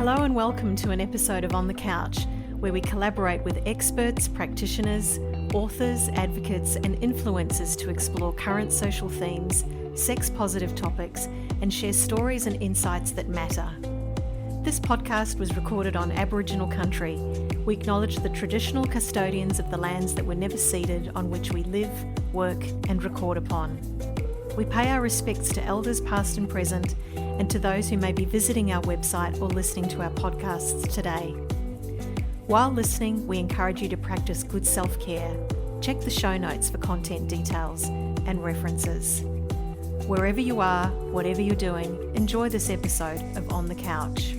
Hello and welcome to an episode of On the Couch, where we collaborate with experts, practitioners, authors, advocates and influencers to explore current social themes, sex-positive topics and share stories and insights that matter. This podcast was recorded on Aboriginal country. We acknowledge the traditional custodians of the lands that were never ceded, on which we live, work and record upon. We pay our respects to elders past and present, and to those who may be visiting our website or listening to our podcasts today. While listening, we encourage you to practice good self-care. Check the show notes for content details and references. Wherever you are, whatever you're doing, enjoy this episode of On the Couch.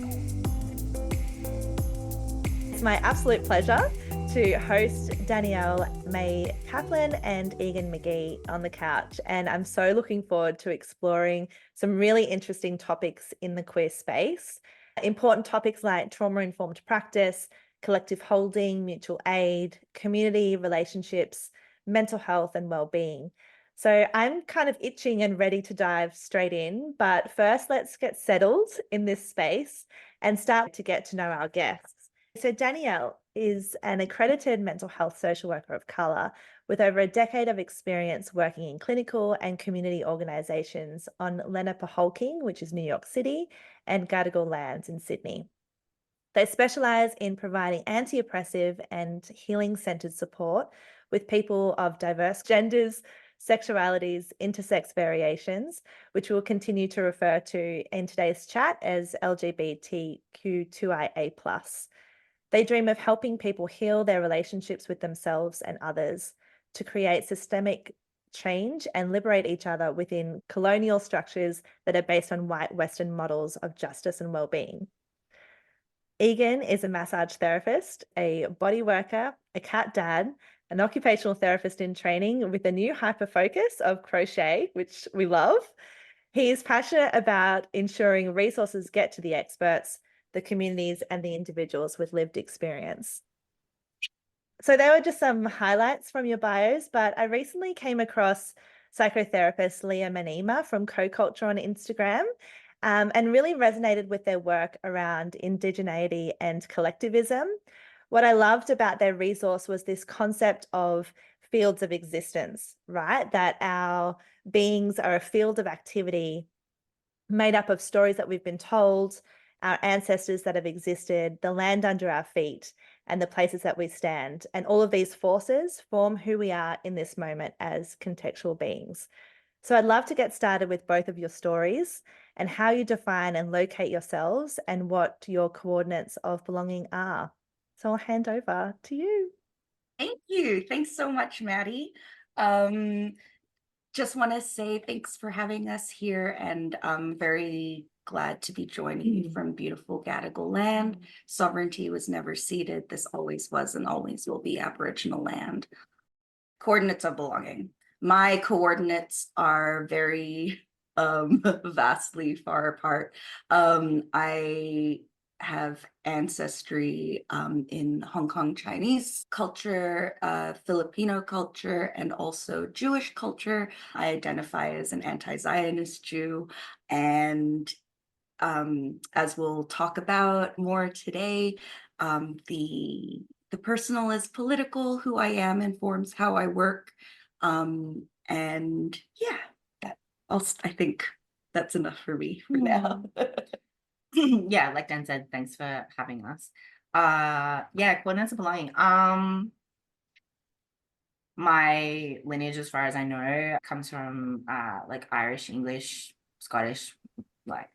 It's my absolute pleasure to host Danielle May Kaplan and Egan McGee on the couch. And I'm so looking forward to exploring some really interesting topics in the queer space. Important topics like trauma-informed practice, collective holding, mutual aid, community relationships, mental health and well-being. So I'm kind of itching and ready to dive straight in, but first let's get settled in this space and start to get to know our guests. So Danielle is an accredited mental health social worker of colour with over a decade of experience working in clinical and community organisations on Lenape-Holking, which is New York City, and Gadigal lands in Sydney. They specialise in providing anti-oppressive and healing-centred support with people of diverse genders, sexualities, intersex variations, which we'll continue to refer to in today's chat as LGBTQ2IA+. They dream of helping people heal their relationships with themselves and others to create systemic change and liberate each other within colonial structures that are based on white Western models of justice and well-being. Egan is a massage therapist, a body worker, a cat dad, an occupational therapist in training with a new hyper focus of crochet, which we love. He is passionate about ensuring resources get to the experts, the communities and the individuals with lived experience. So they were just some highlights from your bios, but I recently came across psychotherapist Leah Manema from Co-Culture on Instagram and really resonated with their work around indigeneity and collectivism. What I loved about their resource was this concept of fields of existence, right? That our beings are a field of activity made up of stories that we've been told, our ancestors that have existed, the land under our feet, and the places that we stand. And all of these forces form who we are in this moment as contextual beings. So I'd love to get started with both of your stories and how you define and locate yourselves and what your coordinates of belonging are. So I'll hand over to you. Thank you. Thanks so much, Maddie. Just want to say thanks for having us here, and I'm very glad to be joining you from beautiful Gadigal land. Sovereignty was never ceded. This always was and always will be Aboriginal land. Coordinates of belonging. My coordinates are very vastly far apart. I have ancestry in Hong Kong Chinese culture, Filipino culture, and also Jewish culture. I identify as an anti-Zionist Jew, and as we'll talk about more today, the personal is political. Who I am informs how I work, and yeah, I think that's enough for me for now. Yeah, like Dan said, thanks for having us. Yeah, coordinates of belonging. My lineage, as far as I know, comes from like Irish, English, Scottish, like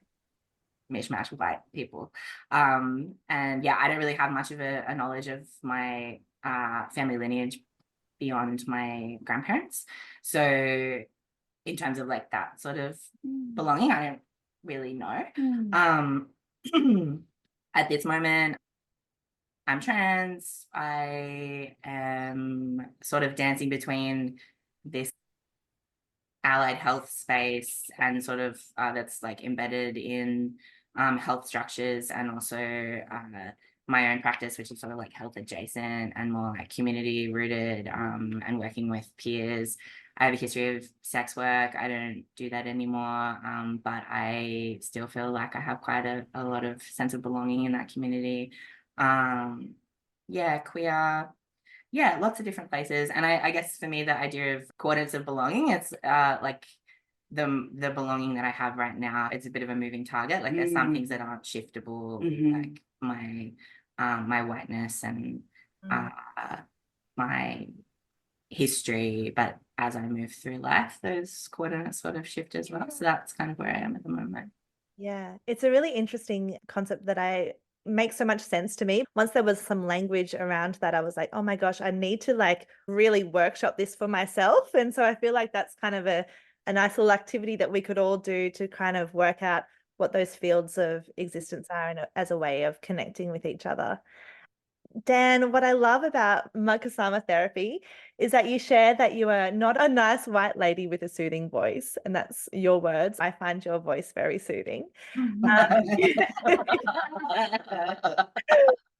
mishmash of white people. And yeah, I don't really have much of a knowledge of my family lineage beyond my grandparents. So in terms of like that sort of belonging, I don't really know. At this moment, I'm trans. I am sort of dancing between this allied health space and sort of that's like embedded in health structures, and also my own practice, which is sort of like health adjacent and more like community rooted, and working with peers I have a history of sex work. I don't do that anymore. But I still feel like I have quite a lot of sense of belonging in that community. Yeah, queer. Yeah, lots of different places. And I guess for me, the idea of coordinates of belonging, it's like the belonging that I have right now, it's a bit of a moving target. Like there's some things that aren't shiftable, like my whiteness and my history. But as I move through life, those coordinates sort of shift as well. So that's kind of where I am at the moment. Yeah, it's a really interesting concept that I makes so much sense to me. Once there was some language around that, I was like, oh my gosh, I need to like really workshop this for myself. And so I feel like that's kind of a nice little activity that we could all do to kind of work out what those fields of existence are as a way of connecting with each other. Dan, what I love about Makasama therapy is that you share that you are not a nice white lady with a soothing voice, and that's your words. I find your voice very soothing.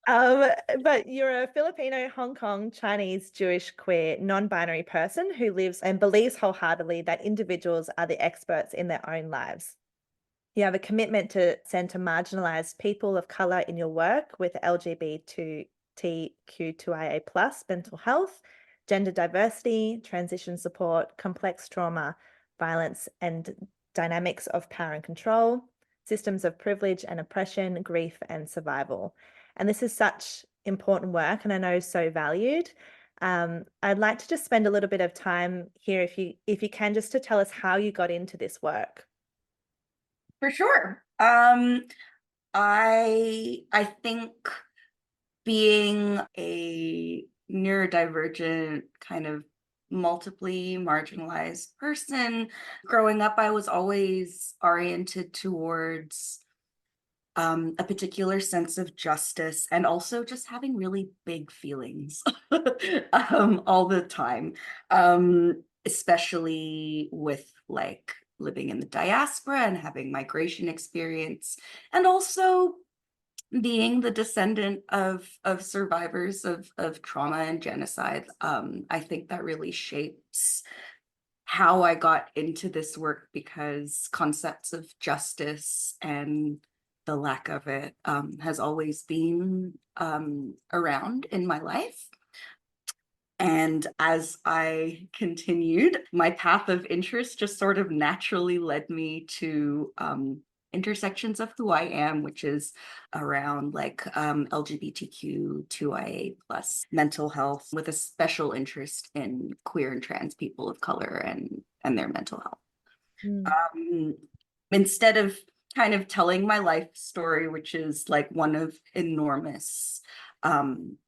Um, but you're a Filipino, Hong Kong, Chinese, Jewish, queer, non-binary person who lives and believes wholeheartedly that individuals are the experts in their own lives. You have a commitment to center marginalized people of color in your work with LGBTQ2IA+ mental health, gender diversity, transition support, complex trauma, violence, and dynamics of power and control, systems of privilege and oppression, grief and survival. And this is such important work, and I know so valued. I'd like to just spend a little bit of time here, if you can, just to tell us how you got into this work. For sure. I think being a neurodivergent, kind of multiply marginalized person, growing up, I was always oriented towards a particular sense of justice and also just having really big feelings all the time, especially with like living in the diaspora and having migration experience, and also being the descendant of survivors of trauma and genocide. I think that really shapes how I got into this work, because concepts of justice and the lack of it has always been around in my life. And as I continued, my path of interest just sort of naturally led me to intersections of who I am, which is around like LGBTQ2IA+ mental health, with a special interest in queer and trans people of color and their mental health. Instead of kind of telling my life story, which is like one of enormous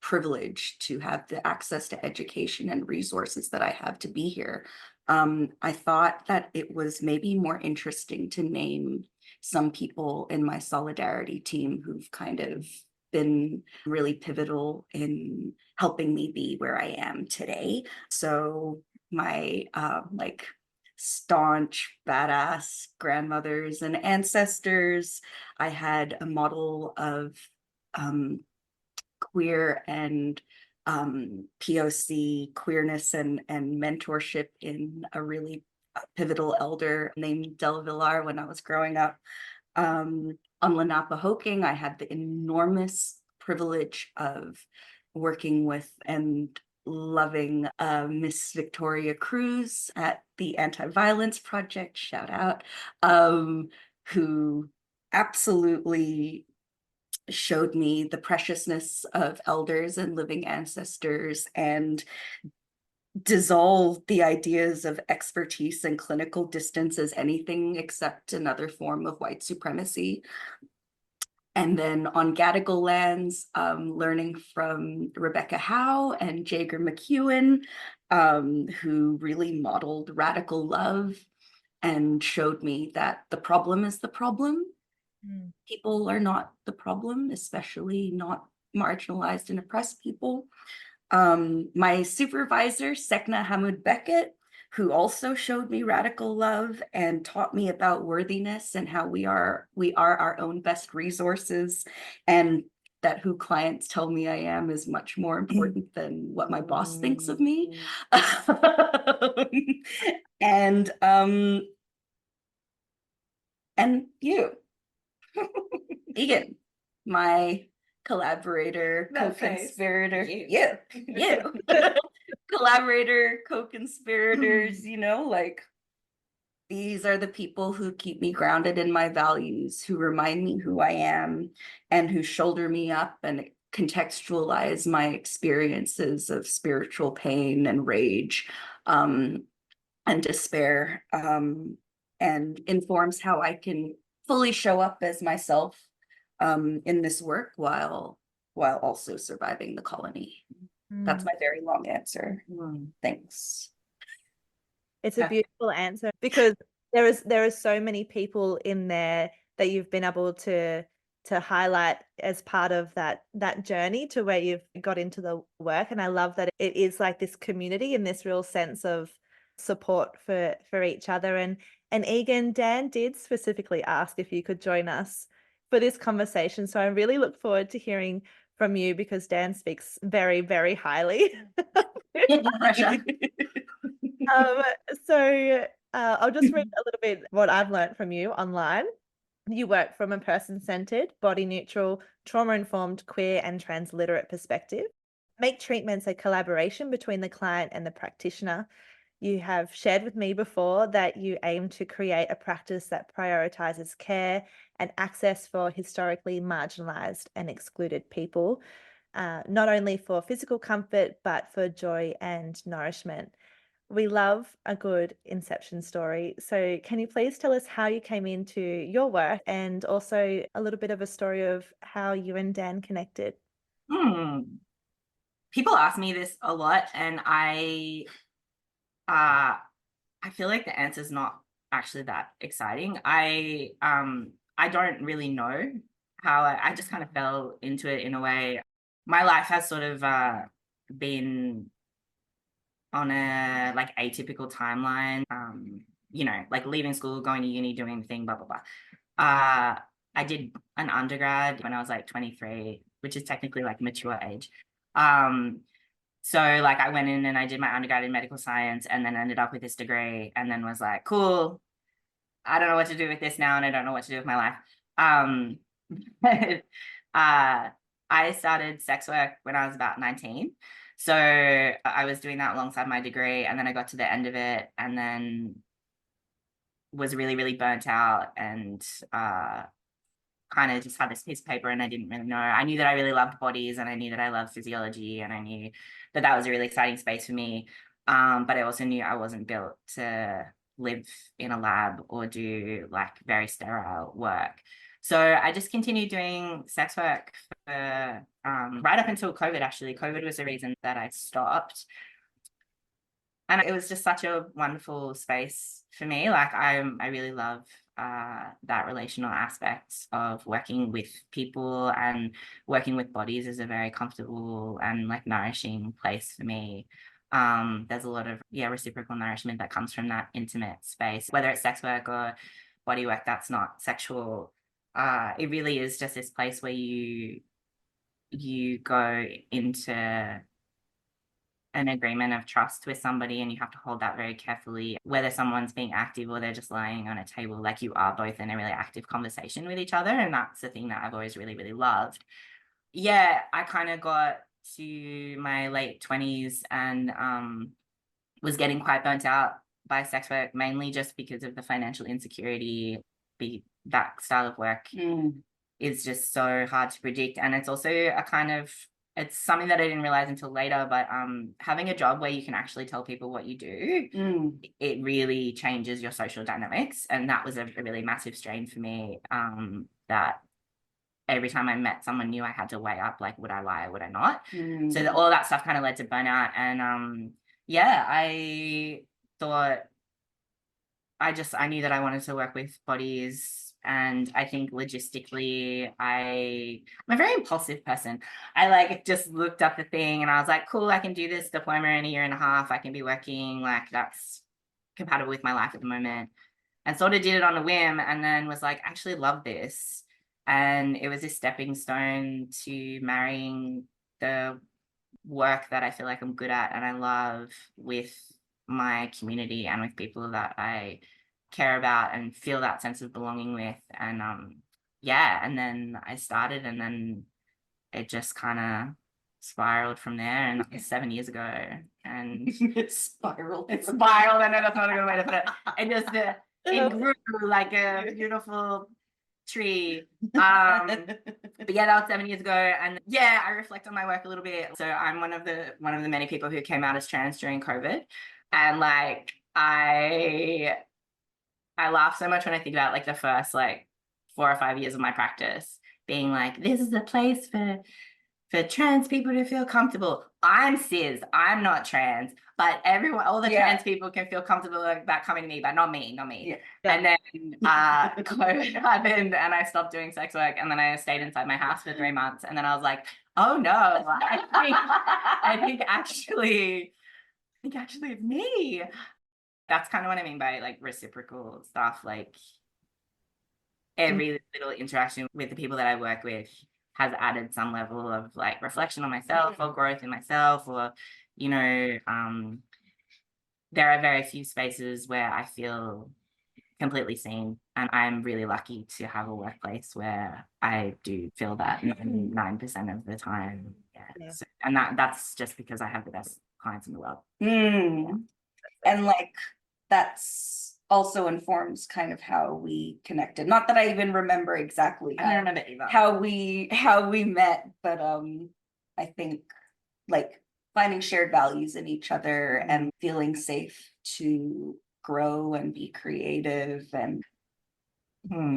privilege to have the access to education and resources that I have to be here, I thought that it was maybe more interesting to name some people in my solidarity team who've kind of been really pivotal in helping me be where I am today. So my like staunch, badass grandmothers and ancestors. I had a model of queer and POC queerness and mentorship in a really pivotal elder named Della Villar when I was growing up. On Lenapehoking, I had the enormous privilege of working with and loving Miss Victoria Cruz at the Anti-Violence Project, shout out, who absolutely showed me the preciousness of elders and living ancestors and dissolved the ideas of expertise and clinical distance as anything except another form of white supremacy. And then on Gadigal lands, learning from Rebecca Howe and Jager McEwen, who really modeled radical love and showed me that the problem is the problem. People are not the problem, especially not marginalized and oppressed people. My supervisor, Sekna Hamoud Beckett, who also showed me radical love and taught me about worthiness and how we are our own best resources. And that who clients tell me I am is much more important than what my boss thinks of me. And you, Egan, my collaborator, That face. co-conspirator, You. you, collaborator, co-conspirators, like these are the people who keep me grounded in my values, who remind me who I am, and who shoulder me up and contextualize my experiences of spiritual pain and rage, and despair, and informs how I can fully show up as myself in this work while also surviving the colony. That's my very long answer. Thanks. It's a beautiful answer, because there is so many people in there that you've been able to highlight as part of that journey to where you've got into the work. And I love that it is like this community and this real sense of support for each other. And Egan, Dan did specifically ask if you could join us for this conversation, so I really look forward to hearing from you, because Dan speaks very, very highly. So I'll just read a little bit what I've learned from you online. You work from a person-centered, body-neutral, trauma-informed, queer and transliterate perspective. Make treatments a collaboration between the client and the practitioner. You have shared with me before that you aim to create a practice that prioritizes care and access for historically marginalized and excluded people, not only for physical comfort, but for joy and nourishment. We love a good inception story. So can you please tell us how you came into your work, and also a little bit of a story of how you and Dan connected? People ask me this a lot, and I feel like the answer is not actually that exciting. I don't really know how I just kind of fell into it in a way. My life has sort of been on a like atypical timeline, like leaving school, going to uni, doing the thing, blah, blah, blah. I did an undergrad when I was like 23, which is technically like mature age. So like I went in and I did my undergrad in medical science, and then ended up with this degree, and then was like, cool, I don't know what to do with this now, and I don't know what to do with my life. I started sex work when I was about 19. So I was doing that alongside my degree, and then I got to the end of it and then was really, really burnt out, and kind of just had this piece of paper and I didn't really know. I knew that I really loved bodies, and I knew that I loved physiology, and I knew that that was a really exciting space for me. But I also knew I wasn't built to live in a lab or do like very sterile work. So I just continued doing sex work for right up until COVID. Actually, COVID was the reason that I stopped. And it was just such a wonderful space for me. Like I really love that relational aspect of working with people, and working with bodies is a very comfortable and like nourishing place for me. There's a lot of reciprocal nourishment that comes from that intimate space, whether it's sex work or body work that's not sexual. It really is just this place where you go into an agreement of trust with somebody, and you have to hold that very carefully, whether someone's being active or they're just lying on a table. Like you are both in a really active conversation with each other, and that's the thing that I've always really, really loved. I kind of got to my late 20s and was getting quite burnt out by sex work, mainly just because of the financial insecurity. That style of work is just so hard to predict, and it's also it's something that I didn't realize until later, but having a job where you can actually tell people what you do, it really changes your social dynamics. And that was a really massive strain for me, that every time I met someone new, I had to weigh up, like, would I lie or would I not? So all that stuff kind of led to burnout. And I thought, I knew that I wanted to work with bodies. And I think logistically, I'm a very impulsive person. I just looked up the thing and I was like, cool, I can do this diploma in 1.5 years. I can be working, like that's compatible with my life at the moment. And sort of did it on a whim, and then was like, actually love this. And it was a stepping stone to marrying the work that I feel like I'm good at and I love with my community and with people that I care about and feel that sense of belonging with. And yeah, and then I started, and then it just kind of spiraled from there, and that was 7 years ago. And It spiraled. it spiraled, and that's not a good way to put it. It just it grew like a beautiful tree. But yeah, that was 7 years ago, and yeah, I reflect on my work a little bit. So I'm one of the many people who came out as trans during COVID, and like I laugh so much when I think about like the first like 4 or 5 years of my practice being like, this is a place for trans people to feel comfortable. I'm cis, I'm not trans, but all the trans people can feel comfortable about coming to me, but not me. Yeah. And then COVID happened, and I stopped doing sex work, and then I stayed inside my house for 3 months, and then I was like, oh no, I think actually it's me. That's kind of what I mean by like reciprocal stuff. Like every little interaction with the people that I work with has added some level of like reflection on myself or growth in myself, or, you know, there are very few spaces where I feel completely seen, and I'm really lucky to have a workplace where I do feel that 9% of the time. Yeah. So, and that's just because I have the best clients in the world. And like that's also informs kind of how we connected. Not that I even remember exactly I don't remember either. how we met, but I think like finding shared values in each other and feeling safe to grow and be creative, and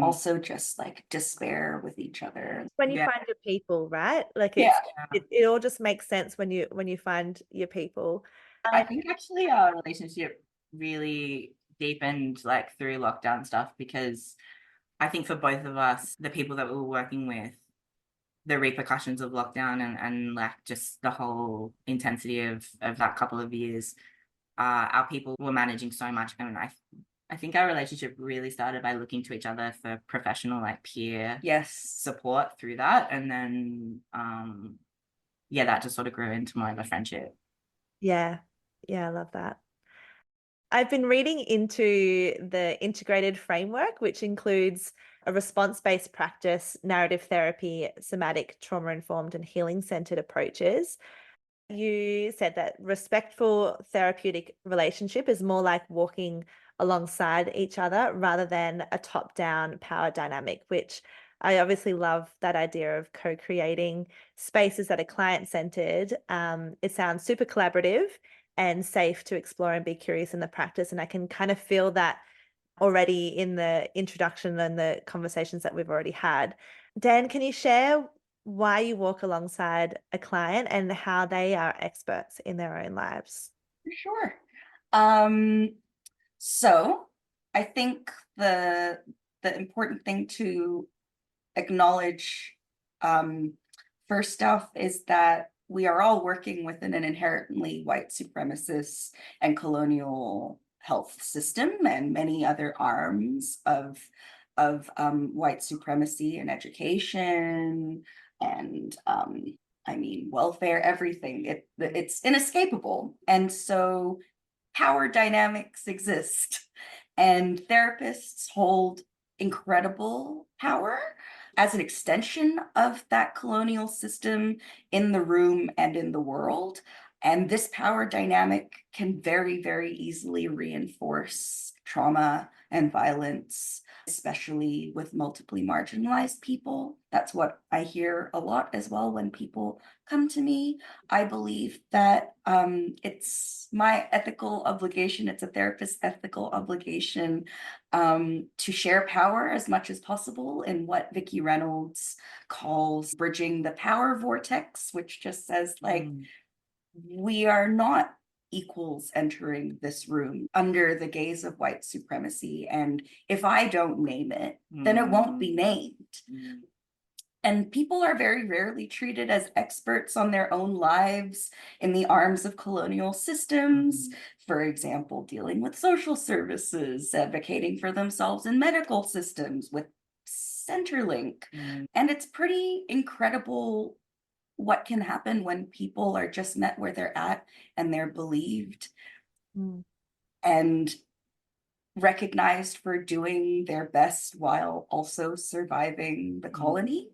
also just like despair with each other. When you Yeah. find your people, right? Like Yeah. it all just makes sense when you find your people. I think actually our relationship really deepened like through lockdown stuff, because I think for both of us, the people that we were working with, the repercussions of lockdown and like just the whole intensity of that couple of years, our people were managing so much. And I think our relationship really started by looking to each other for professional like peer support through that. And then yeah, that just sort of grew into more of a friendship. Yeah, I love that. I've been reading into the integrated framework, which includes a response-based practice, narrative therapy, somatic, trauma-informed, and healing-centered approaches. You said that respectful therapeutic relationship is more like walking alongside each other rather than a top-down power dynamic, which I obviously love that idea of co-creating spaces that are client-centered. It sounds super collaborative and safe to explore and be curious in the practice. And I can kind of feel that already in the introduction and the conversations that we've already had. Dan, can you share why you walk alongside a client and how they are experts in their own lives? Sure. So I think the important thing to acknowledge first off is that we are all working within an inherently white supremacist and colonial health system and many other arms of white supremacy and education and I mean welfare, everything. It's inescapable. And so power dynamics exist, and therapists hold incredible power as an extension of that colonial system in the room and in the world. And this power dynamic can very, very easily reinforce trauma and violence, especially with multiply marginalized people. That's what I hear a lot as well when people come to me. I believe that it's my ethical obligation, it's a therapist's ethical obligation to share power as much as possible in what Vicki Reynolds calls bridging the power vortex, which just says like, we are not equals entering this room under the gaze of white supremacy. And if I don't name it, then it won't be named. And people are very rarely treated as experts on their own lives in the arms of colonial systems. For example, dealing with social services, advocating for themselves in medical systems with Centerlink. Mm. And it's pretty incredible what can happen when people are just met where they're at and they're believed Mm. and recognized for doing their best while also surviving the colony.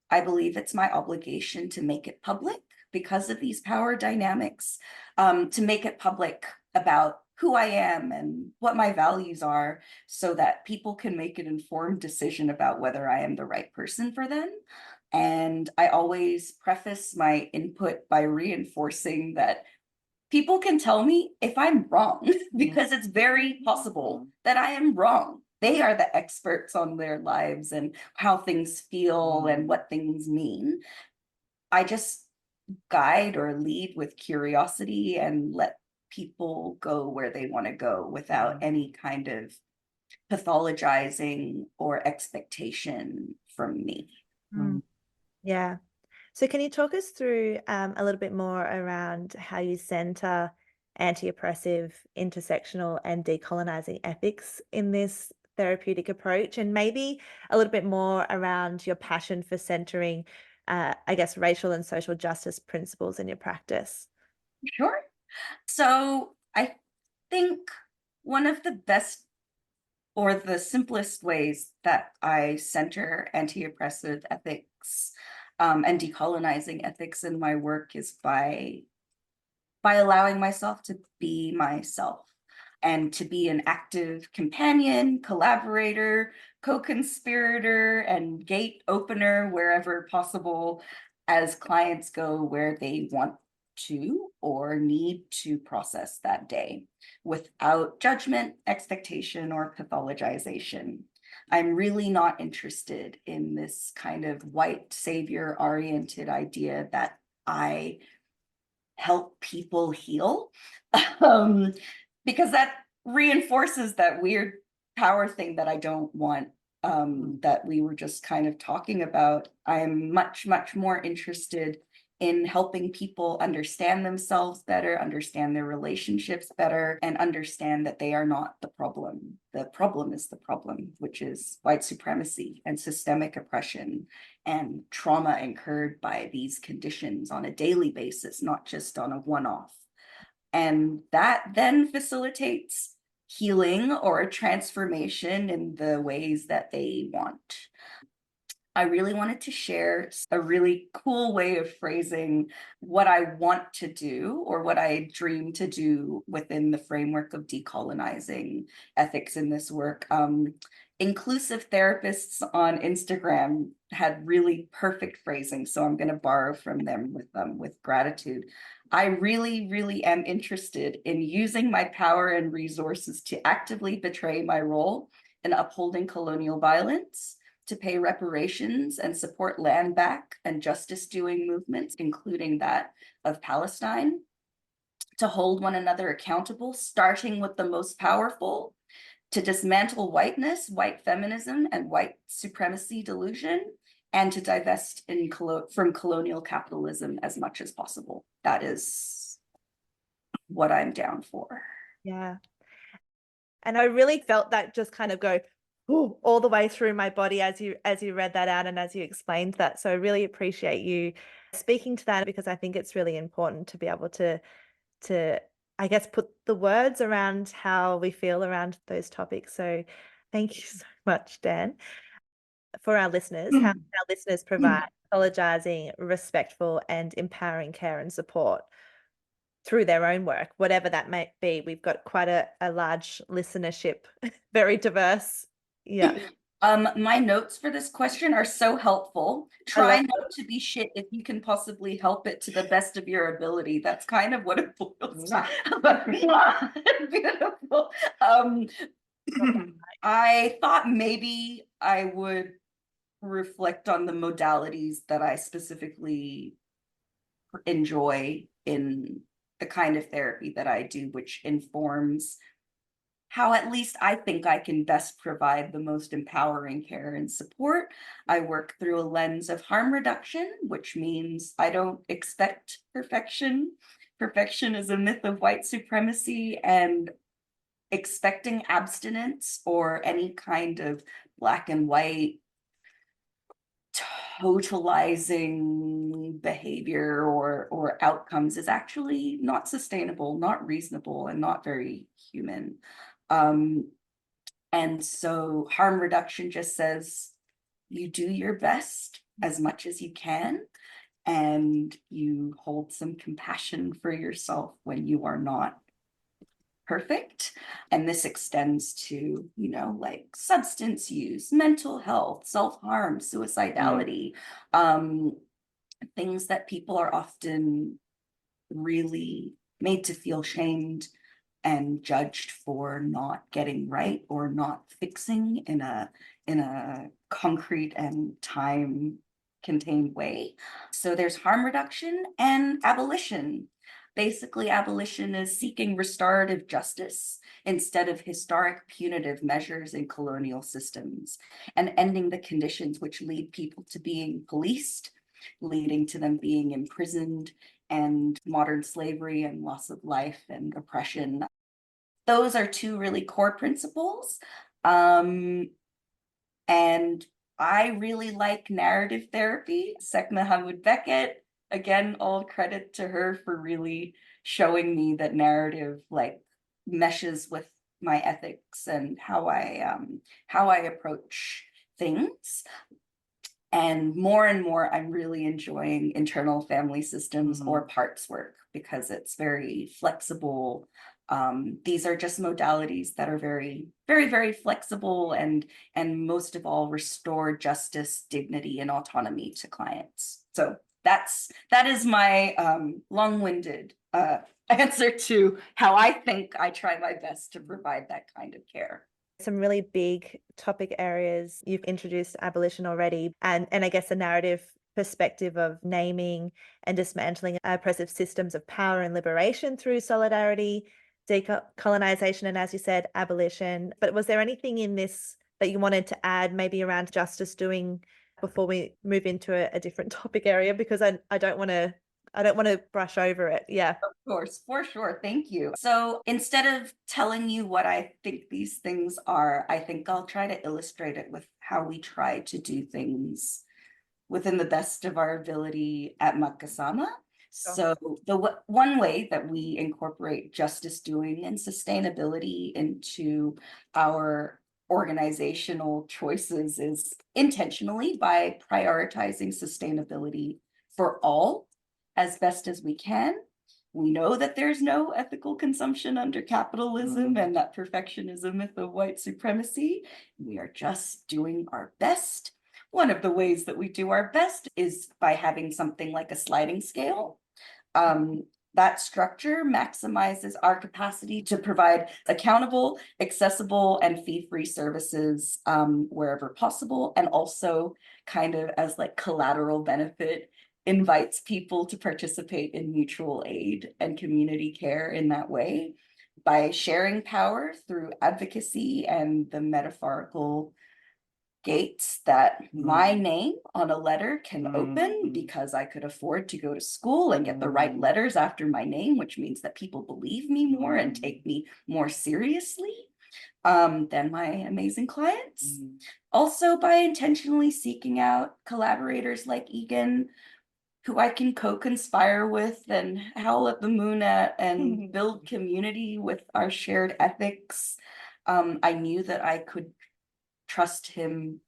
I believe it's my obligation to make it public because of these power dynamics, to make it public about who I am and what my values are so that people can make an informed decision about whether I am the right person for them. And I always preface my input by reinforcing that people can tell me if I'm wrong, because it's very possible that I am wrong. They are the experts on their lives and how things feel and what things mean. I just guide or lead with curiosity and let people go where they want to go without any kind of pathologizing or expectation from me. Mm. Yeah. So can you talk us through a little bit more around how you center anti-oppressive, intersectional, and decolonizing ethics in this therapeutic approach, and maybe a little bit more around your passion for centering, I guess, racial and social justice principles in your practice? Sure. So I think one of the best or the simplest ways that I center anti-oppressive ethics and decolonizing ethics in my work is by allowing myself to be myself and to be an active companion, collaborator, co-conspirator, and gate opener wherever possible as clients go where they want to or need to process that day without judgment, expectation, or pathologization. I'm really not interested in this kind of white savior oriented idea that I help people heal, because that reinforces that weird power thing that I don't want, that we were just kind of talking about. I'm much, much more interested in helping people understand themselves better, understand their relationships better, and understand that they are not the problem. The problem is the problem, which is white supremacy and systemic oppression and trauma incurred by these conditions on a daily basis, not just on a one-off. And that then facilitates healing or a transformation in the ways that they want. I really wanted to share a really cool way of phrasing what I want to do or what I dream to do within the framework of decolonizing ethics in this work. Inclusive therapists on Instagram had really perfect phrasing, so I'm going to borrow from them with gratitude. I really, really am interested in using my power and resources to actively betray my role in upholding colonial violence, to pay reparations and support land back and justice doing movements, including that of Palestine, to hold one another accountable, starting with the most powerful, to dismantle whiteness, white feminism, and white supremacy delusion, and to divest from colonial capitalism as much as possible. That is what I'm down for. Yeah. And I really felt that just kind of go all the way through my body as you read that out and as you explained that. So I really appreciate you speaking to that, because I think it's really important to be able to I guess put the words around how we feel around those topics. So thank you so much, Dan. For our listeners, how can our listeners provide apologizing, respectful, and empowering care and support through their own work, whatever that may be? We've got quite a large listenership, very diverse. Yeah. My notes for this question are so helpful. Try not to be shit if you can possibly help it to the best of your ability. That's kind of what it boils down. Beautiful. I thought maybe I would reflect on the modalities that I specifically enjoy in the kind of therapy that I do, which informs how at least I think I can best provide the most empowering care and support. I work through a lens of harm reduction, which means I don't expect perfection. Perfection is a myth of white supremacy, and expecting abstinence or any kind of black and white totalizing behavior or outcomes is actually not sustainable, not reasonable, and not very human. And so harm reduction just says you do your best as much as you can, and you hold some compassion for yourself when you are not perfect. And this extends to, you know, like substance use, mental health, self-harm, suicidality, things that people are often really made to feel shamed and judged for not getting right or not fixing in a concrete and time contained way. So there's harm reduction and abolition. Basically, abolition is seeking restorative justice instead of historic punitive measures in colonial systems, and ending the conditions which lead people to being policed, leading to them being imprisoned, and modern slavery and loss of life and oppression. Those are two really core principles. And I really like narrative therapy. Sekhmet Hamud Beckett, again, all credit to her for really showing me that narrative like meshes with my ethics and how I approach things. And more, I'm really enjoying internal family systems or parts work because it's very flexible. These are just modalities that are very, very flexible and most of all restore justice, dignity, and autonomy to clients. So that is my long-winded answer to how I think I try my best to provide that kind of care. Some really big topic areas. You've introduced abolition already, and I guess a narrative perspective of naming and dismantling oppressive systems of power and liberation through solidarity, decolonization, and as you said, abolition. But was there anything in this that you wanted to add, maybe around justice doing, before we move into a different topic area? Because I don't want to brush over it. Yeah. Of course, for sure. Thank you. So instead of telling you what I think these things are, I think I'll try to illustrate it with how we try to do things within the best of our ability at Makasama. So the one way that we incorporate justice doing and sustainability into our organizational choices is intentionally by prioritizing sustainability for all as best as we can. We know that there's no ethical consumption under capitalism and that perfectionism is a myth of white supremacy. We are just doing our best. One of the ways that we do our best is by having something like a sliding scale. That structure maximizes our capacity to provide accountable, accessible, and fee-free services wherever possible, and also kind of as like collateral benefit invites people to participate in mutual aid and community care in that way by sharing power through advocacy and the metaphorical gates that my name on a letter can open because I could afford to go to school and get the right letters after my name, which means that people believe me more and take me more seriously than my amazing clients. Also by intentionally seeking out collaborators like Egan, who I can co-conspire with and howl at the moon at and build community with our shared ethics. I knew that I could trust him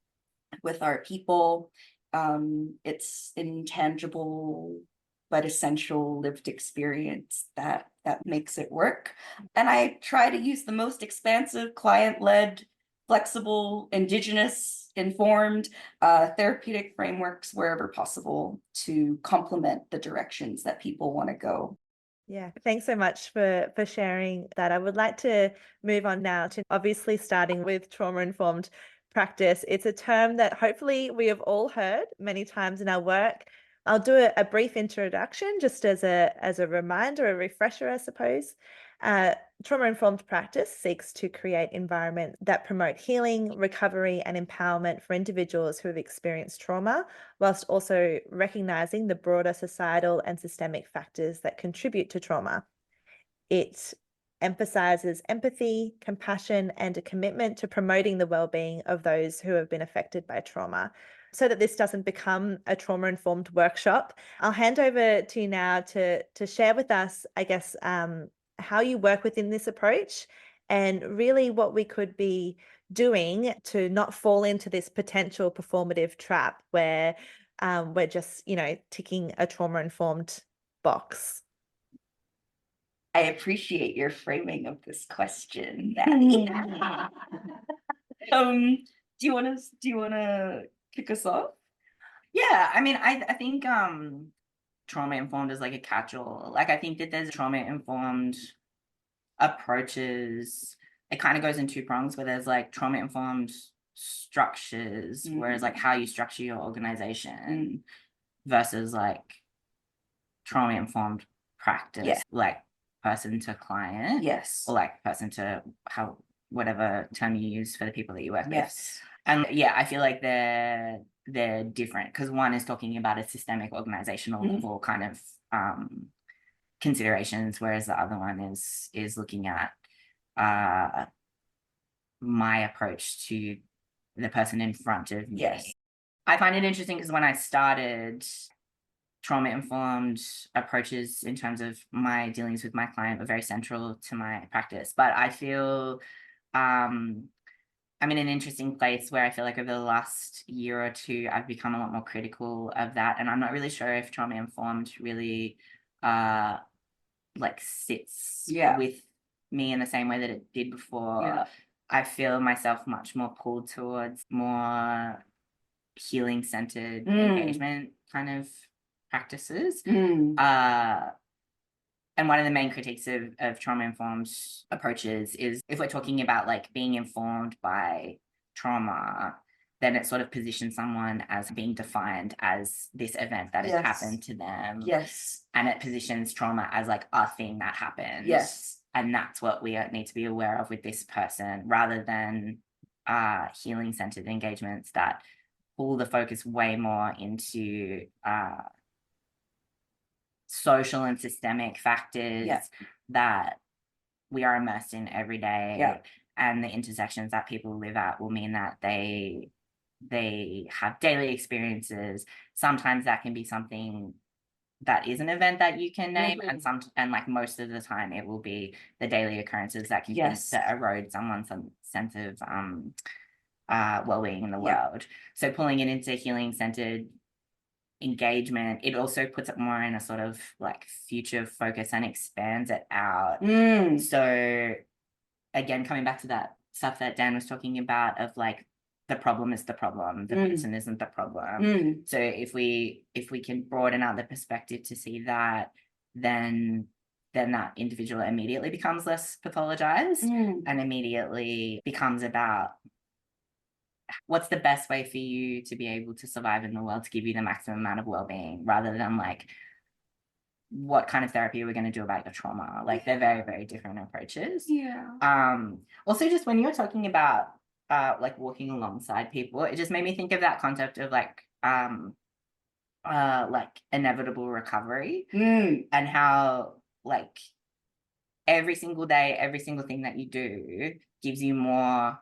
with our people. It's intangible but essential lived experience that makes it work. And I try to use the most expansive, client-led, flexible, Indigenous informed therapeutic frameworks wherever possible to complement the directions that people want to go. Yeah, thanks so much for sharing that. I would like to move on now to obviously starting with trauma-informed practice. It's a term that hopefully we have all heard many times in our work. I'll do a brief introduction just as a reminder, a refresher, I suppose. Trauma-informed practice seeks to create environments that promote healing, recovery, and empowerment for individuals who have experienced trauma, whilst also recognizing the broader societal and systemic factors that contribute to trauma. It emphasizes empathy, compassion, and a commitment to promoting the well-being of those who have been affected by trauma. so that this doesn't become a trauma-informed workshop. I'll hand over to you now to share with us, I guess, how you work within this approach and really what we could be doing to not fall into this potential performative trap where we're just, ticking a trauma-informed box. I appreciate your framing of this question, Maddie. Do you want to kick us off? Yeah, I mean, I think trauma informed is like a catch-all. Like I think that there's trauma informed approaches. It kind of goes in two prongs where there's like trauma informed structures, whereas like how you structure your organization versus like trauma informed practice, like person to client, or like person to whatever term you use for the people that you work with. And yeah, I feel like they're different because one is talking about a systemic organizational level kind of considerations, whereas the other one is looking at my approach to the person in front of me. I find it interesting because when I started, trauma-informed approaches in terms of my dealings with my client were very central to my practice. But I feel I'm in an interesting place where I feel like over the last year or two, I've become a lot more critical of that. And I'm not really sure if trauma-informed really like sits with me in the same way that it did before. I feel myself much more pulled towards more healing-centered engagement kind of practices. And one of the main critiques of trauma-informed approaches is if we're talking about like being informed by trauma, then it sort of positions someone as being defined as this event that has happened to them. And it positions trauma as like a thing that happened. And that's what we need to be aware of with this person, rather than healing-centered engagements that pull the focus way more into social and systemic factors that we are immersed in every day, and the intersections that people live at will mean that they have daily experiences. Sometimes that can be something that is an event that you can name, and like most of the time it will be the daily occurrences that can that erode someone's sense of well-being in the world. So pulling it into healing-centered engagement, it also puts it more in a sort of like future focus and expands it out. So again, coming back to that stuff that Dan was talking about of like the problem is the problem, the person isn't the problem. So if we can broaden out the perspective to see that, then that individual immediately becomes less pathologized and immediately becomes about what's the best way for you to be able to survive in the world to give you the maximum amount of well-being, rather than like what kind of therapy are we going to do about your trauma. Like they're very, very different approaches. Also, just when you were talking about like walking alongside people, it just made me think of that concept of like inevitable recovery, and how like every single day, every single thing that you do gives you more.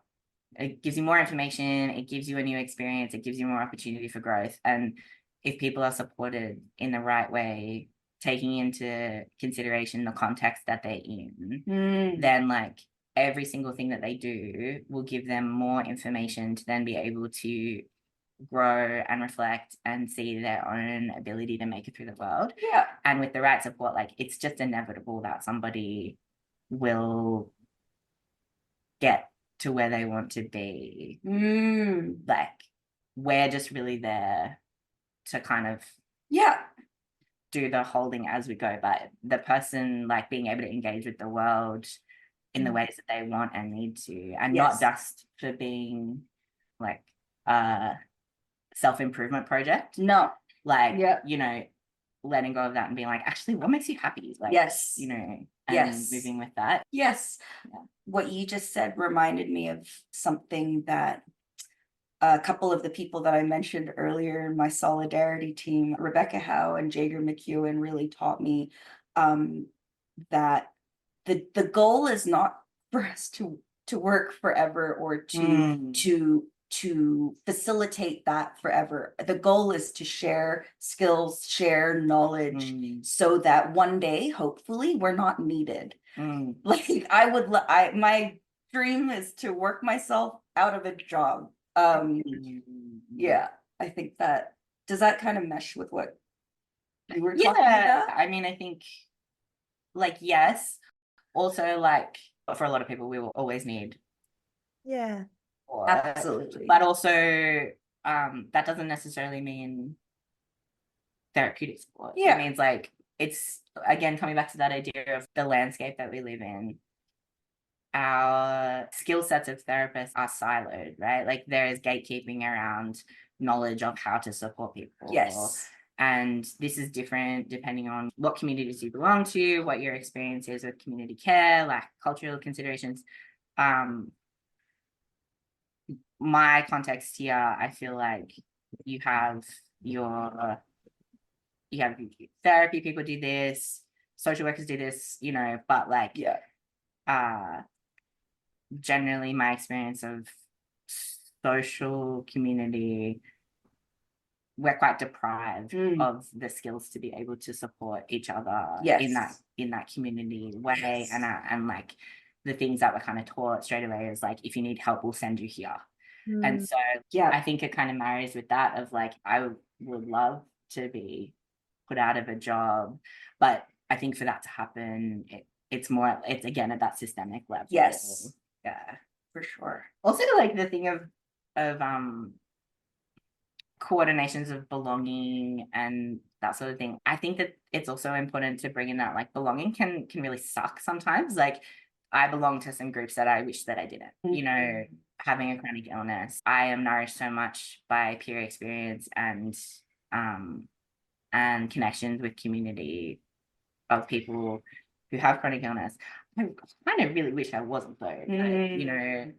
It gives you more information, it gives you a new experience, it gives you more opportunity for growth. And if people are supported in the right way, taking into consideration the context that they're in, then like every single thing that they do will give them more information to then be able to grow and reflect and see their own ability to make it through the world. And with the right support, like it's just inevitable that somebody will get to where they want to be. Like we're just really there to kind of do the holding as we go, but the person like being able to engage with the world in the ways that they want and need to, and not just for being like a self-improvement project, like letting go of that and being like, actually what makes you happy, like and moving with that. What you just said reminded me of something that a couple of the people that I mentioned earlier in my solidarity team, Rebecca Howe and Jager McEwen, really taught me that the goal is not for us to work forever or to to facilitate that forever. The goal is to share skills, share knowledge, so that one day, hopefully, we're not needed. Like my dream is to work myself out of a job. Yeah, I think that, does that kind of mesh with what you were talking about? I mean, I think like, yes, also like for a lot of people, we will always need Yeah. support, Absolutely. but also that doesn't necessarily mean therapeutic support. Yeah. It means like, it's again coming back to that idea of the landscape that we live in. Our skill sets of therapists are siloed, right? Like there is gatekeeping around knowledge of how to support people. Yes. And this is different depending on what communities you belong to, what your experience is with community care, like cultural considerations. My context here, I feel like you have therapy people do this, social workers do this, you know, but like, generally my experience of social community, we're quite deprived of the skills to be able to support each other in that community way. And like the things that were kind of taught straight away is like, if you need help, we'll send you here. And so I think it kind of marries with that of like, I would love to be put out of a job, but I think for that to happen, it's again at that systemic level. Yes. Yeah, For sure. also like the thing of coordinations of belonging and that sort of thing. I think that it's also important to bring in that like belonging can really suck sometimes. Like I belong to some groups that I wish that I didn't, you know, having a chronic illness. I am nourished so much by peer experience and connections with community of people who have chronic illness. I kind of really wish I wasn't though, like, you know,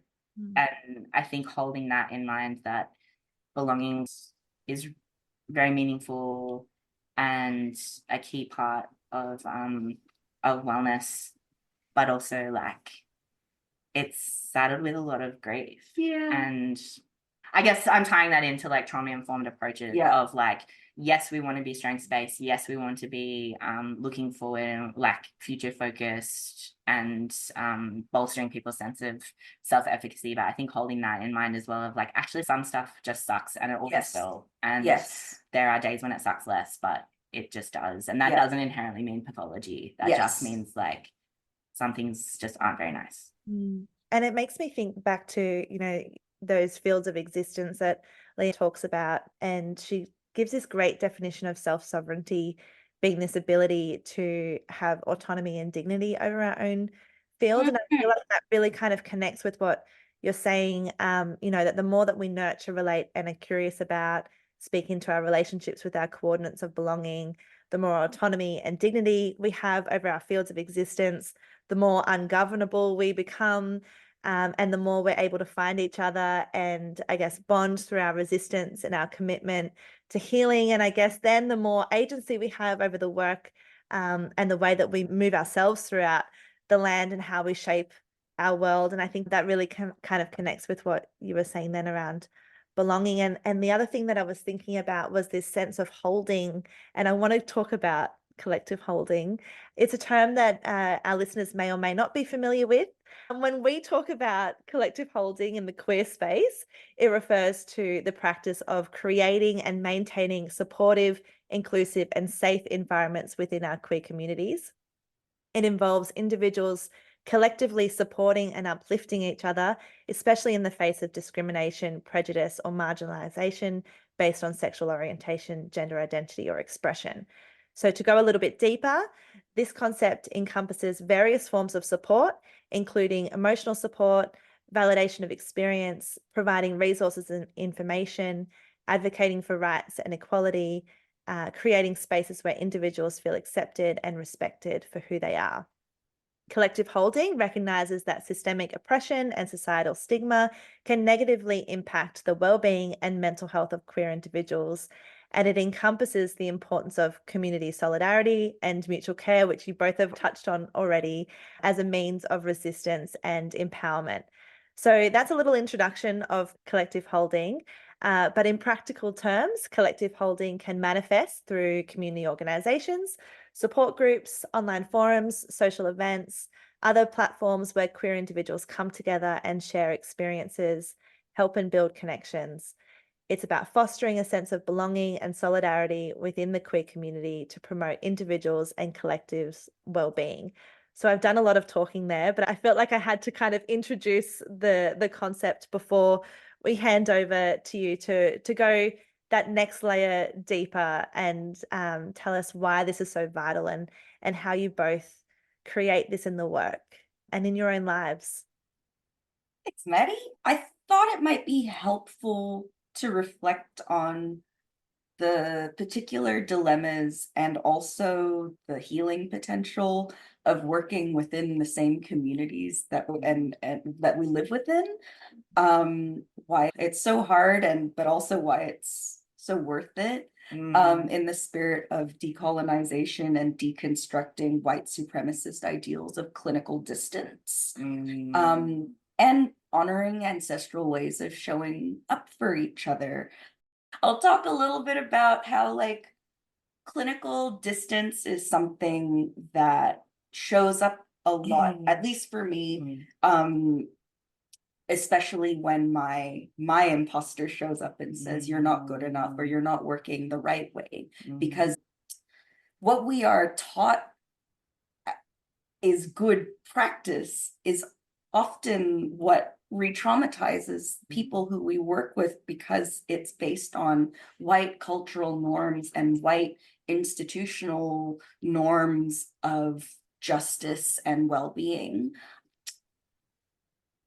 and I think holding that in mind, that belonging is very meaningful and a key part of wellness, but also like it's saddled with a lot of grief. And I guess I'm tying that into like trauma-informed approaches of like, yes, we want to be strengths-based. Yes, we want to be looking forward, like future-focused and bolstering people's sense of self-efficacy. But I think holding that in mind as well of like, actually some stuff just sucks and it will spill. And there are days when it sucks less, but it just does. And that doesn't inherently mean pathology. That just means like some things just aren't very nice. And it makes me think back to, you know, those fields of existence that Leah talks about, and she gives this great definition of self-sovereignty being this ability to have autonomy and dignity over our own field. And I feel like that really kind of connects with what you're saying, you know, that the more that we nurture, relate, and are curious about speaking to our relationships with our coordinates of belonging, the more autonomy and dignity we have over our fields of existence, the more ungovernable we become, and the more we're able to find each other and I guess bond through our resistance and our commitment to healing. And I guess then the more agency we have over the work and the way that we move ourselves throughout the land and how we shape our world. And I think that really kind of connects with what you were saying then around belonging. And the other thing that I was thinking about was this sense of holding. And I want to talk about collective holding. It's a term that our listeners may or may not be familiar with. And when we talk about collective holding in the queer space, it refers to the practice of creating and maintaining supportive, inclusive, and safe environments within our queer communities. It involves individuals collectively supporting and uplifting each other, especially in the face of discrimination, prejudice, or marginalization based on sexual orientation, gender identity, or expression. So to go a little bit deeper, this concept encompasses various forms of support, including emotional support, validation of experience, providing resources and information, advocating for rights and equality, creating spaces where individuals feel accepted and respected for who they are. Collective holding recognizes that systemic oppression and societal stigma can negatively impact the well-being and mental health of queer individuals, and it encompasses the importance of community solidarity and mutual care, which you both have touched on already, as a means of resistance and empowerment. So that's a little introduction of collective holding. But in practical terms, collective holding can manifest through community organisations, support groups, online forums, social events, other platforms where queer individuals come together and share experiences, help and build connections. It's about fostering a sense of belonging and solidarity within the queer community to promote individuals and collectives' well-being. So I've done a lot of talking there, but I felt like I had to kind of introduce the concept before we hand over to you to go that next layer deeper and tell us why this is so vital and how you both create this in the work and in your own lives. Thanks, Maddie. I thought it might be helpful to reflect on the particular dilemmas and also the healing potential of working within the same communities that and that we live within. Why it's so hard but also why it's so worth it. In the spirit of decolonization and deconstructing white supremacist ideals of clinical distance. And honoring ancestral ways of showing up for each other. I'll talk a little bit about how like clinical distance is something that shows up a lot, at least for me, especially when my imposter shows up and says you're not good enough or you're not working the right way, because what we are taught is good practice is often what re-traumatizes people who we work with, because it's based on white cultural norms and white institutional norms of justice and well-being.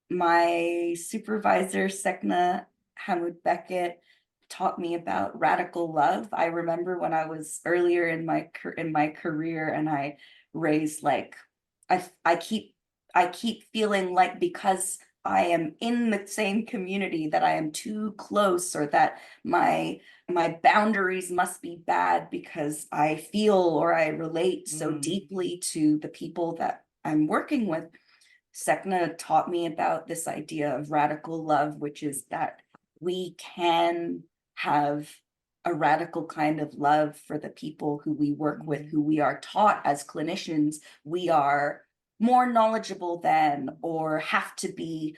My supervisor, Sekna Hamoud Beckett, taught me about radical love. I remember when I was earlier in my career and I raised like, I keep feeling like because I am in the same community that I am too close, or that my boundaries must be bad because I feel or I relate so deeply to the people that I'm working with. Sekna taught me about this idea of radical love, which is that we can have a radical kind of love for the people who we work with, who we are taught as clinicians we are more knowledgeable than, or have to be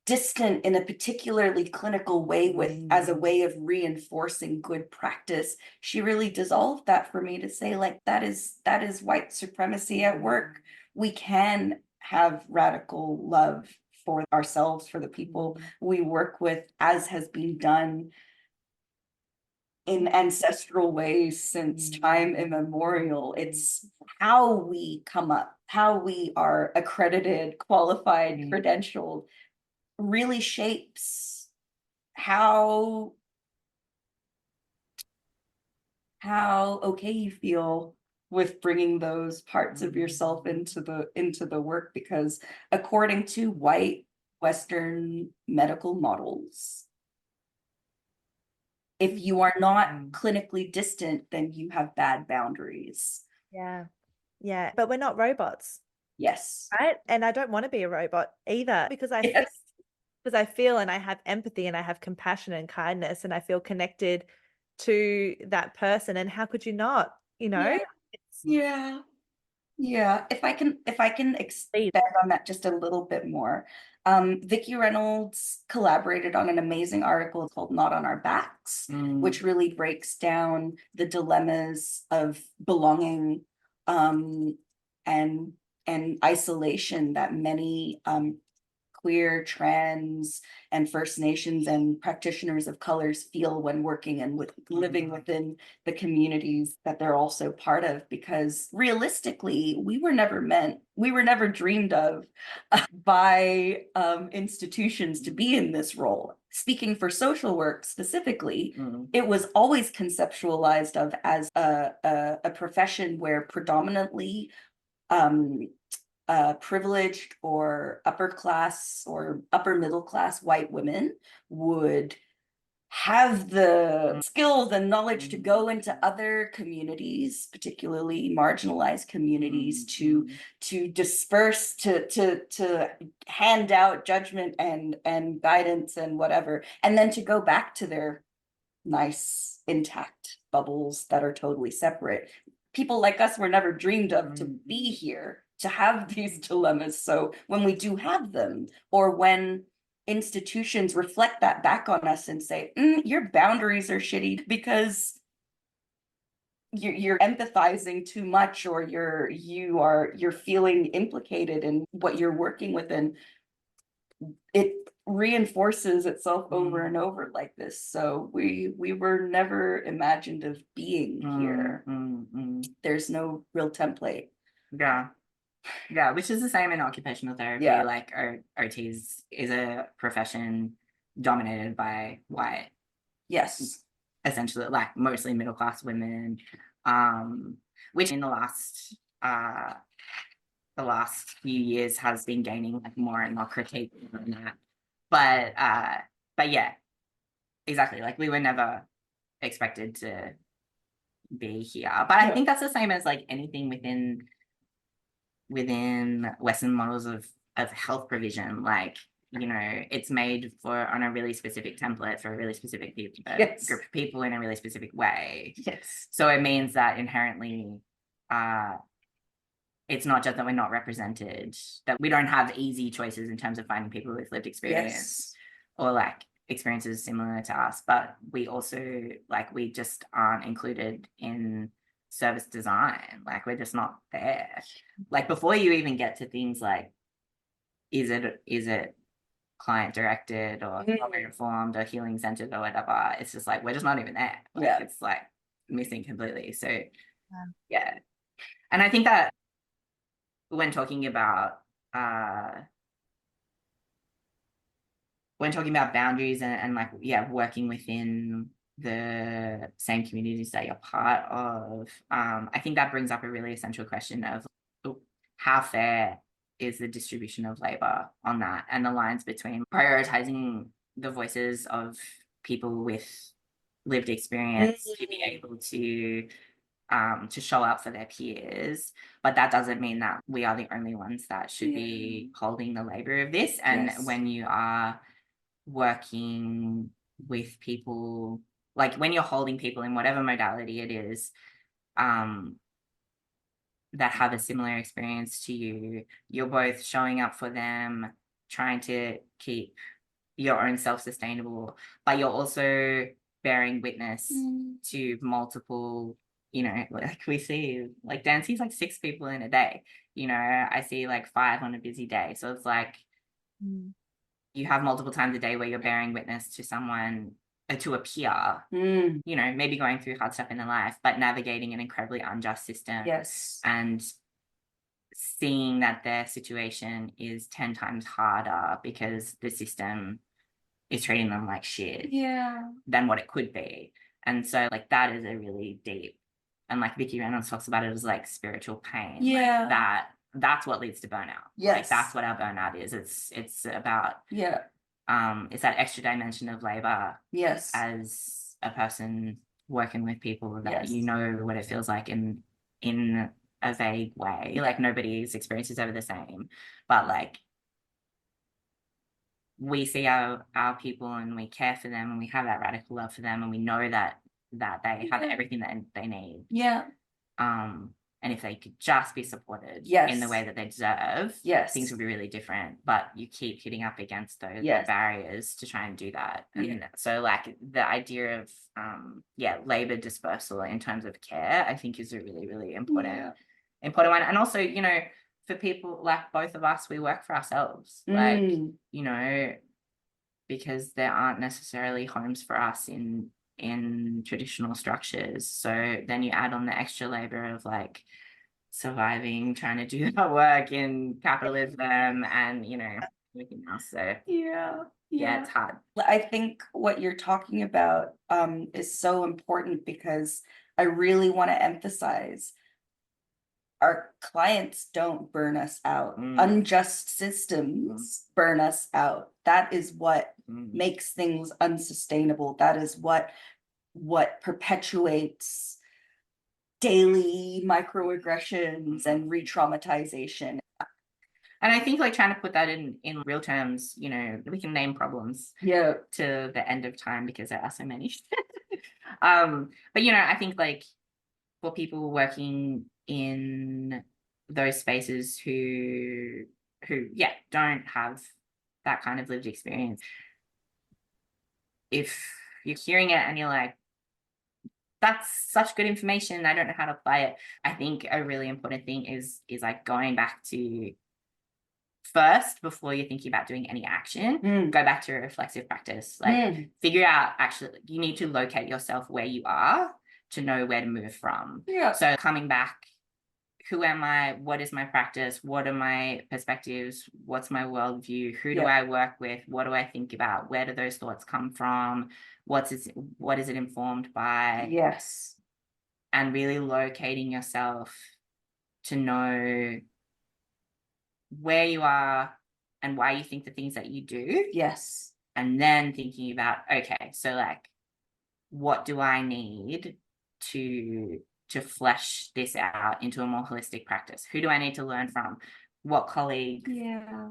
distant in a particularly clinical way with as a way of reinforcing good practice. She really dissolved that for me to say, like, that is white supremacy at work. We can have radical love for ourselves, for the people we work with, as has been done in ancestral ways since time immemorial. It's how we come up, how we are accredited, qualified, credentialed, really shapes how okay you feel with bringing those parts of yourself into the work, because according to white Western medical models, if you are not clinically distant, then you have bad boundaries. Yeah, but we're not robots. Yes. Right? And I don't want to be a robot either, because I feel and I have empathy and I have compassion and kindness and I feel connected to that person. And how could you not, you know? Yeah. If I can expand on that just a little bit more. Vicki Reynolds collaborated on an amazing article called Not on Our Backs, which really breaks down the dilemmas of belonging and isolation that many queer, trans, and First Nations and practitioners of colors feel when working and living within the communities that they're also part of. Because realistically, we were never dreamed of by institutions to be in this role. Speaking for social work specifically, it was always conceptualized of as a profession where predominantly privileged or upper class or upper middle class white women would have the skills and knowledge to go into other communities, particularly marginalized communities, to disperse, to hand out judgment and guidance and whatever, and then to go back to their nice intact bubbles that are totally separate. People like us were never dreamed of to be here, to have these dilemmas. So when we do have them, or when institutions reflect that back on us and say, your boundaries are shitty because you're empathizing too much, or you're feeling implicated in what you're working with, and it reinforces itself over and over like this. So we were never imagined of being here. There's no real template. Yeah, which is the same in occupational therapy. Yeah. Like OTs is a profession dominated by white, Yes. essentially, like mostly middle class women, which in the last few years has been gaining like more and more critique on that. But yeah, exactly. Like we were never expected to be here. But I think that's the same as like anything within Western models of health provision. Like, you know, it's made on a really specific template for a really specific group of people in a really specific way. Yes. So it means that inherently, it's not just that we're not represented, that we don't have easy choices in terms of finding people with lived experience or like experiences similar to us, but we also like, we just aren't included in service design. Like we're just not there. Like before you even get to things like, is it client directed or trauma informed or healing centered or whatever, it's just like we're just not even there. Like it's like missing completely. So yeah. And I think that when talking about boundaries and like working within the same communities that you're part of, I think that brings up a really essential question of how fair is the distribution of labor on that, and the lines between prioritizing the voices of people with lived experience to be able to show up for their peers, but that doesn't mean that we are the only ones that should be holding the labor of this. And when you are working with people, like when you're holding people in whatever modality it is, that have a similar experience to you, you're both showing up for them, trying to keep your own self-sustainable, but you're also bearing witness to multiple, you know, like we see, like Dan sees like 6 people in a day, you know, I see like 5 on a busy day. So it's like you have multiple times a day where you're bearing witness to someone, to a peer, you know, maybe going through hard stuff in their life, but navigating an incredibly unjust system. And seeing that their situation is 10 times harder because the system is treating them like shit than what it could be. And so like that is a really deep, and like Vicki Reynolds talks about it as like spiritual pain. Like that's what leads to burnout. Like that's what our burnout is. It's about it's that extra dimension of labor as a person working with people that you know what it feels like in a vague way. Like nobody's experience is ever the same, but like we see our people and we care for them and we have that radical love for them and we know that they have everything that they need. And if they could just be supported in the way that they deserve, things would be really different. But you keep hitting up against those barriers to try and do that. And so like the idea of labor dispersal in terms of care, I think is a really, really important one. And also, you know, for people like both of us, we work for ourselves. Like, you know, because there aren't necessarily homes for us in traditional structures. So then you add on the extra labor of like surviving, trying to do that work in capitalism and, you know, everything else. So it's hard. I think what you're talking about is so important, because I really want to emphasize our clients don't burn us out. Mm. Unjust systems burn us out. That is what Mm. makes things unsustainable. That is what perpetuates daily microaggressions and re-traumatization. And I think like trying to put that in real terms, you know, we can name problems Yeah. to the end of time because there are so many. But you know, I think like for people working in those spaces who don't have that kind of lived experience, if you're hearing it and you're like, that's such good information, I don't know how to apply it, I think a really important thing is like going back to first, before you're thinking about doing any action, go back to a reflexive practice. Like figure out, actually, you need to locate yourself where you are to know where to move from. Yeah. So coming back, who am I? What is my practice? What are my perspectives? What's my worldview? Who do I work with? What do I think about? Where do those thoughts come from? What is it informed by? Yes. And really locating yourself to know where you are and why you think the things that you do. Yes. And then thinking about, okay, so like, what do I need to flesh this out into a more holistic practice? Who do I need to learn from? What colleagues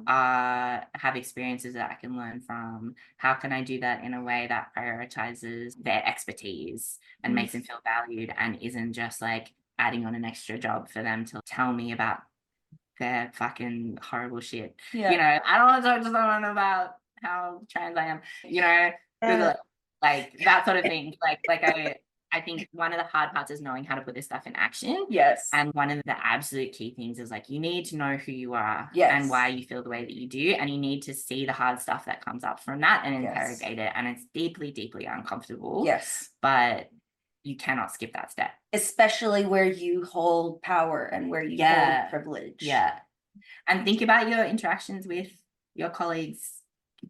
have experiences that I can learn from? How can I do that in a way that prioritizes their expertise and makes them feel valued and isn't just like adding on an extra job for them to tell me about their fucking horrible shit. Yeah. You know, I don't want to talk to someone about how trans I am, you know, like that sort of thing. Like I think one of the hard parts is knowing how to put this stuff in action. Yes. And one of the absolute key things is like, you need to know who you are and why you feel the way that you do. And you need to see the hard stuff that comes up from that and interrogate it. And it's deeply, deeply uncomfortable. Yes. But you cannot skip that step. Especially where you hold power and where you hold privilege. Yeah. And think about your interactions with your colleagues.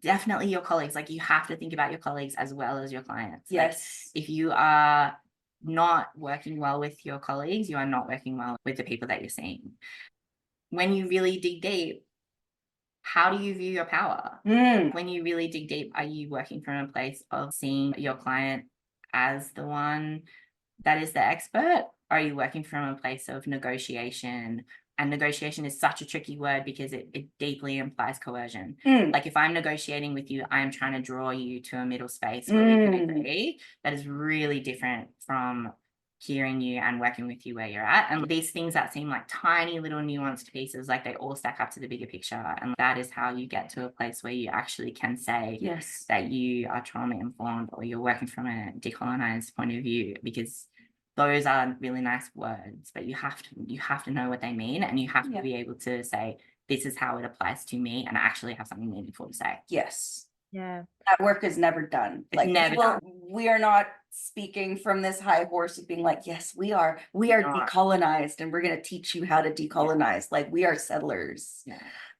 Definitely your colleagues. Like, you have to think about your colleagues as well as your clients. Yes. Like, if you are not working well with your colleagues, you are not working well with the people that you're seeing. When you really dig deep, how do you view your power? When you really dig deep, are you working from a place of seeing your client as the one that is the expert? Or are you working from a place of negotiation? And negotiation is such a tricky word because it deeply implies coercion. Like, if I'm negotiating with you, I'm trying to draw you to a middle space where we can agree. That is really different from hearing you and working with you where you're at. And these things that seem like tiny little nuanced pieces, like, they all stack up to the bigger picture. And that is how you get to a place where you actually can say that you are trauma informed or you're working from a decolonized point of view, because those are really nice words, but you have to know what they mean, and you have to be able to say, this is how it applies to me, and actually have something meaningful to say. Yes. Yeah. That work is never done. It's never done. We are not speaking from this high horse of being like, yes, we are decolonized and we're going to teach you how to decolonize. Like, we are settlers.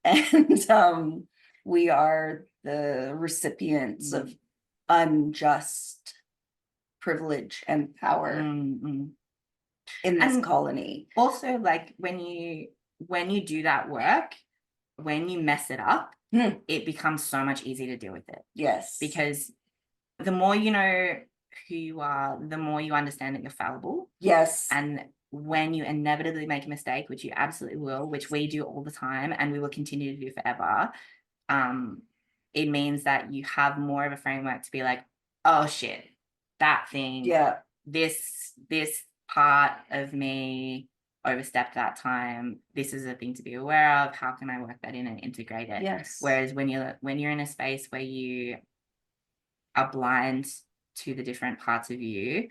And we are the recipients of unjust privilege and power in this colony. Also, like, when you do that work, when you mess it up, it becomes so much easier to deal with it. Yes. Because the more you know who you are, the more you understand that you're fallible. Yes. And when you inevitably make a mistake, which you absolutely will, which we do all the time and we will continue to do forever, it means that you have more of a framework to be like, oh shit, that thing, this part of me overstepped that time. This is a thing to be aware of. How can I work that in and integrate it? Yes. Whereas when you're in a space where you are blind to the different parts of you,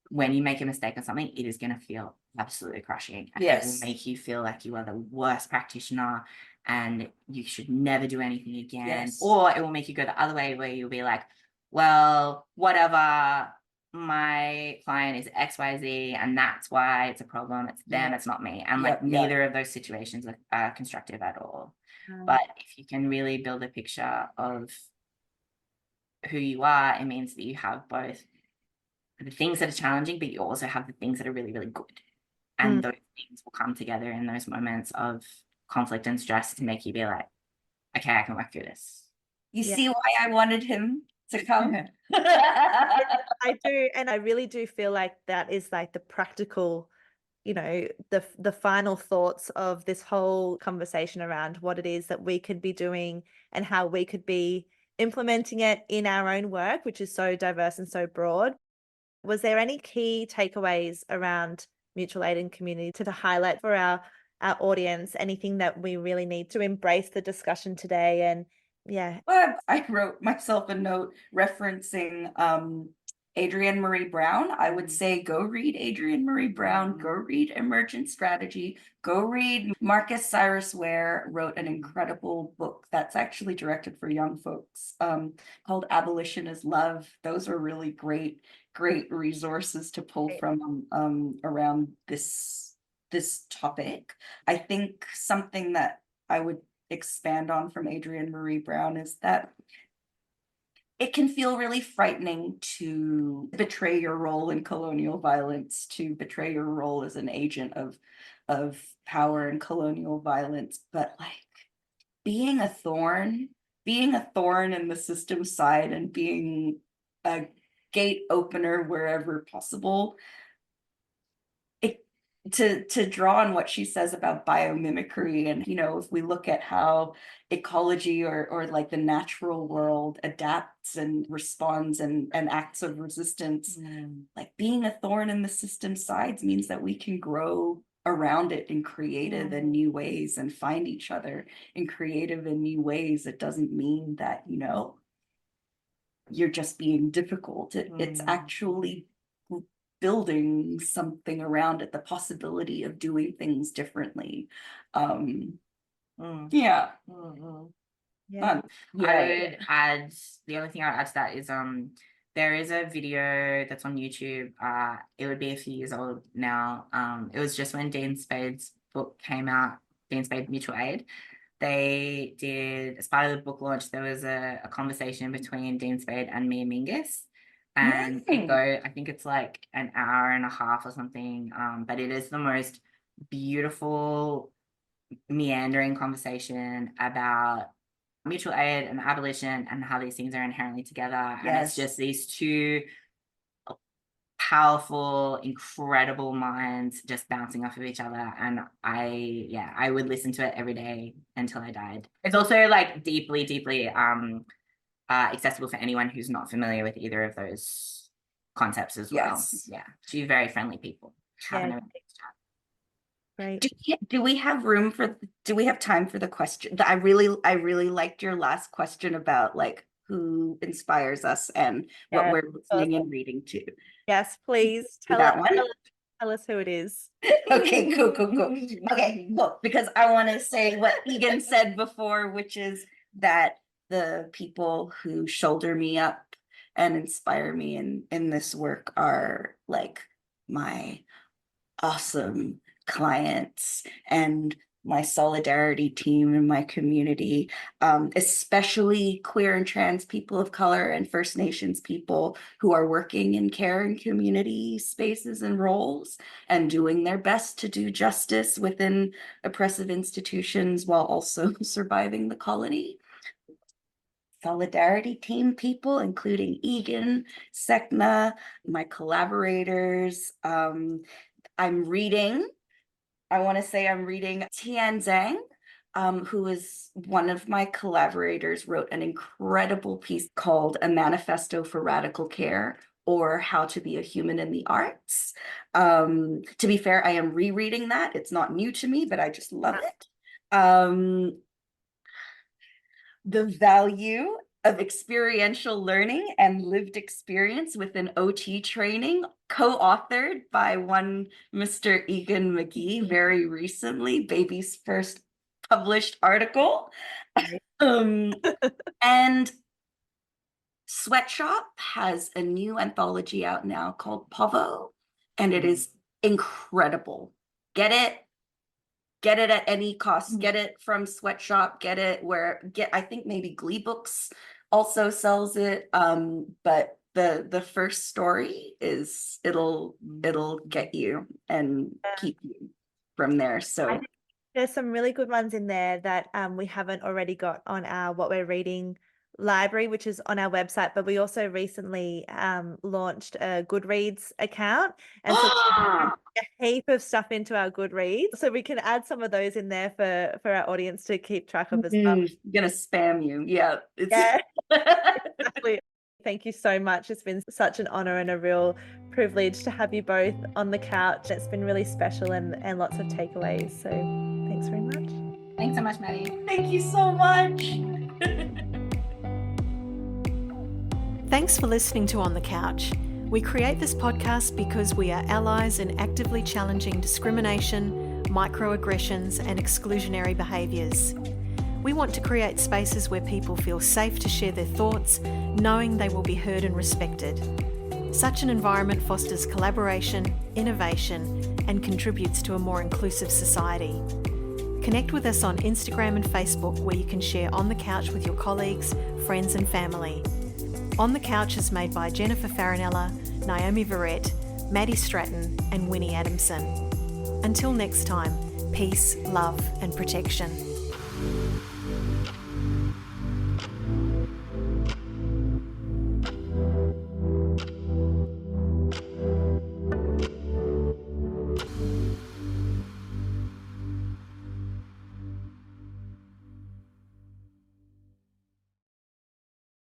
when you make a mistake on something, it is going to feel absolutely crushing. And it will make you feel like you are the worst practitioner and you should never do anything again. Yes. Or it will make you go the other way, where you'll be like, well, whatever, my client is XYZ and that's why it's a problem. It's them, it's not me. And like, neither of those situations are constructive at all. But if you can really build a picture of who you are, it means that you have both the things that are challenging, but you also have the things that are really, really good. And those things will come together in those moments of conflict and stress to make you be like, okay, I can work through this. You Yeah. see why I wanted him to come? I do, and I really do feel like that is like the practical, the final thoughts of this whole conversation around what it is that we could be doing and how we could be implementing it in our own work, which is so diverse and so broad. Was there any key takeaways around mutual aid and community to highlight for our audience? Anything that we really need to embrace the discussion today? And yeah, Well, I wrote myself a note referencing Adrienne Maree Brown. I would say go read Adrienne Maree Brown, go read Emergent Strategy, go read Marcus Cyrus Ware wrote an incredible book that's actually directed for young folks called Abolition is Love. Those are really great resources to pull from around this topic. I think something that I would expand on from Adrienne Maree Brown is that it can feel really frightening to betray your role in colonial violence, to betray your role as an agent of power and colonial violence, but like being a thorn in the system side and being a gate opener wherever possible. To draw on what she says about biomimicry, and if we look at how ecology or like the natural world adapts and responds and acts of resistance, like being a thorn in the system sides means that we can grow around it in creative and new ways and find each other in creative and new ways. It doesn't mean that you're just being difficult. It's actually building something around it, the possibility of doing things differently. Yeah. yeah. I would add, the only thing I would add to that is there is a video that's on YouTube. It would be a few years old now. It was just when Dean Spade's book came out, Dean Spade Mutual Aid. They did, as part of the book launch, there was a conversation between Dean Spade and Mia Mingus. And I think it's like an hour and a half or something. But it is the most beautiful, meandering conversation about mutual aid and abolition and how these things are inherently together. And it's just these two powerful, incredible minds just bouncing off of each other. And I would listen to it every day until I died. It's also like deeply accessible for anyone who's not familiar with either of those concepts as well. Yeah, two very friendly people having a Great. Do we have time for the question? I really liked your last question about like who inspires us and what we're listening and reading to. Yes, please tell us who it is. Okay, cool. Okay, cool. Because I want to say what Egan said before, which is that the people who shoulder me up and inspire me in this work are like my awesome clients and my solidarity team and my community, especially queer and trans people of color and First Nations people who are working in care and community spaces and roles and doing their best to do justice within oppressive institutions while also surviving the colony. Solidarity team people, including Egan, Sekna, my collaborators. I want to say I'm reading Tian Zhang, who is one of my collaborators, wrote an incredible piece called A Manifesto for Radical Care, or How to Be a Human in the Arts. To be fair, I am rereading that. It's not new to me, but I just love it. The value of experiential learning and lived experience within OT training, co-authored by one Mr. Egan McGee very recently, baby's first published article. And Sweatshop has a new anthology out now called Povo, and it is incredible. Get it at any cost. Get it from Sweatshop. Get it I think maybe Glee Books also sells it. But the first story is it'll get you and keep you. from there. So think there's some really good ones in there that we haven't already got on our What We're Reading library, which is on our website, but we also recently launched a Goodreads account, and so a heap of stuff into our Goodreads, so we can add some of those in there for our audience to keep track of as well. Gonna spam you. Yeah. Yeah. Exactly. Thank you so much. It's been such an honor and a real privilege to have you both on the couch. It's been really special and lots of takeaways. So thanks very much. Thanks so much, Maddie. Thank you so much. Thanks for listening to On the Couch. We create this podcast because we are allies in actively challenging discrimination, microaggressions, and exclusionary behaviours. We want to create spaces where people feel safe to share their thoughts, knowing they will be heard and respected. Such an environment fosters collaboration, innovation, and contributes to a more inclusive society. Connect with us on Instagram and Facebook, where you can share On the Couch with your colleagues, friends, and family. On the Couch is made by Jennifer Farinella, Naomi Verrett, Maddie Stratton, and Winnie Adamson. Until next time, peace, love, and protection.